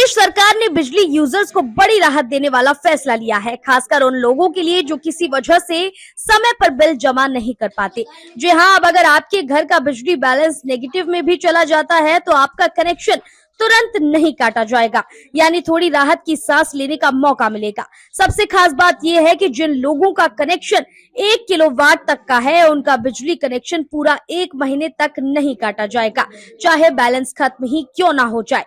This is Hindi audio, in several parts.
प्रदेश सरकार ने बिजली यूजर्स को बड़ी राहत देने वाला फैसला लिया है, खासकर उन लोगों के लिए जो किसी वजह से समय पर बिल जमा नहीं कर पाते। जी हाँ, अब अगर आपके घर का बिजली बैलेंस नेगेटिव में भी चला जाता है तो आपका कनेक्शन तुरंत नहीं काटा जाएगा, यानी थोड़ी राहत की सांस लेने का मौका मिलेगा। सबसे खास बात यह है कि जिन लोगों का कनेक्शन 1 किलोवाट तक का है, उनका बिजली कनेक्शन पूरा 1 महीने तक नहीं काटा जाएगा, चाहे बैलेंस खत्म ही क्यों ना हो जाए।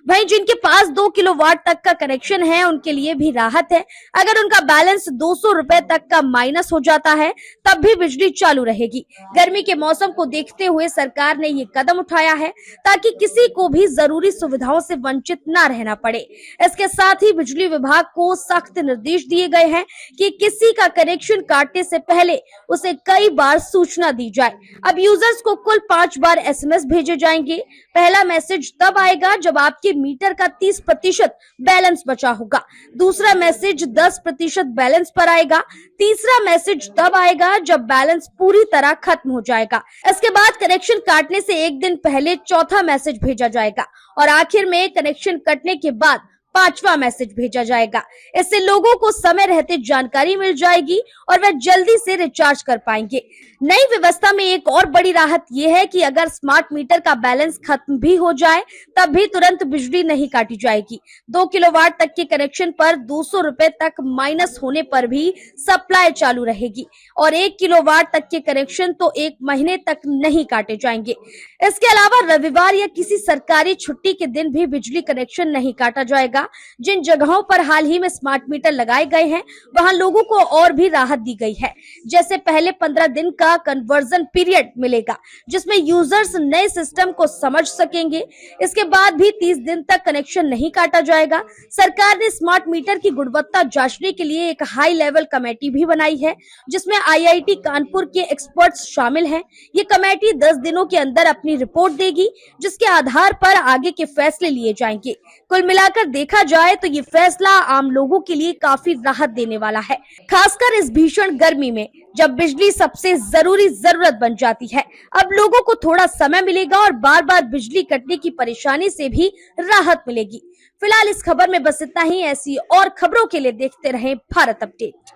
वहीं जिनके पास 2 किलोवाट तक का कनेक्शन है, उनके लिए भी राहत है। अगर उनका बैलेंस 200 रुपए तक का माइनस हो जाता है, तब भी बिजली चालू रहेगी। गर्मी के मौसम को देखते हुए सरकार ने ये कदम उठाया है ताकि किसी को भी जरूरी सुविधाओं से वंचित न रहना पड़े। इसके साथ ही बिजली विभाग को सख्त निर्देश दिए गए हैं कि किसी का कनेक्शन काटने से पहले उसे कई बार सूचना दी जाए। अब यूजर्स को कुल 5 बार एसएमएस भेजे जाएंगे। पहला मैसेज तब आएगा जब आपके मीटर का 30% बैलेंस बचा होगा, दूसरा मैसेज 10% बैलेंस पर आएगा, तीसरा मैसेज तब आएगा जब बैलेंस पूरी तरह खत्म हो जाएगा। इसके बाद कनेक्शन काटने से 1 दिन पहले चौथा मैसेज भेजा जाएगा और आखिर में कनेक्शन कटने के बाद 5वां मैसेज भेजा जाएगा। इससे लोगों को समय रहते जानकारी मिल जाएगी और वह जल्दी से रिचार्ज कर पाएंगे। नई व्यवस्था में एक और बड़ी राहत यह है कि अगर स्मार्ट मीटर का बैलेंस खत्म भी हो जाए, तब भी तुरंत बिजली नहीं काटी जाएगी। 2 किलोवाट तक के कनेक्शन पर 200 रुपए तक माइनस होने पर भी सप्लाई चालू रहेगी और 1 किलोवाट तक के कनेक्शन तो 1 महीने तक नहीं काटे जाएंगे। इसके अलावा रविवार या किसी सरकारी छुट्टी के दिन भी बिजली कनेक्शन नहीं काटा जाएगा। जिन जगहों पर हाल ही में स्मार्ट मीटर लगाए गए हैं, वहां लोगों को और भी राहत दी गई है। जैसे पहले 15 दिन का कन्वर्जन पीरियड मिलेगा, जिसमें यूजर्स नए सिस्टम को समझ सकेंगे। इसके बाद भी 30 दिन तक कनेक्शन नहीं काटा जाएगा। सरकार ने स्मार्ट मीटर की गुणवत्ता जांचने के लिए एक हाई लेवल कमेटी भी बनाई है, जिसमें आईआईटी कानपुर के एक्सपर्ट्स शामिल हैं। ये कमेटी 10 दिनों के अंदर अपनी रिपोर्ट देगी, जिसके आधार पर आगे के फैसले लिए जाएंगे। कुल मिलाकर देखा जाए तो ये फैसला आम लोगों के लिए काफी राहत देने वाला है, खासकर इस भीषण गर्मी में जब बिजली सबसे जरूरी जरूरत बन जाती है। अब लोगों को थोड़ा समय मिलेगा और बार बार बिजली कटने की परेशानी से भी राहत मिलेगी। फिलहाल इस खबर में बस इतना ही। ऐसी और खबरों के लिए देखते रहें भारत अपडेट।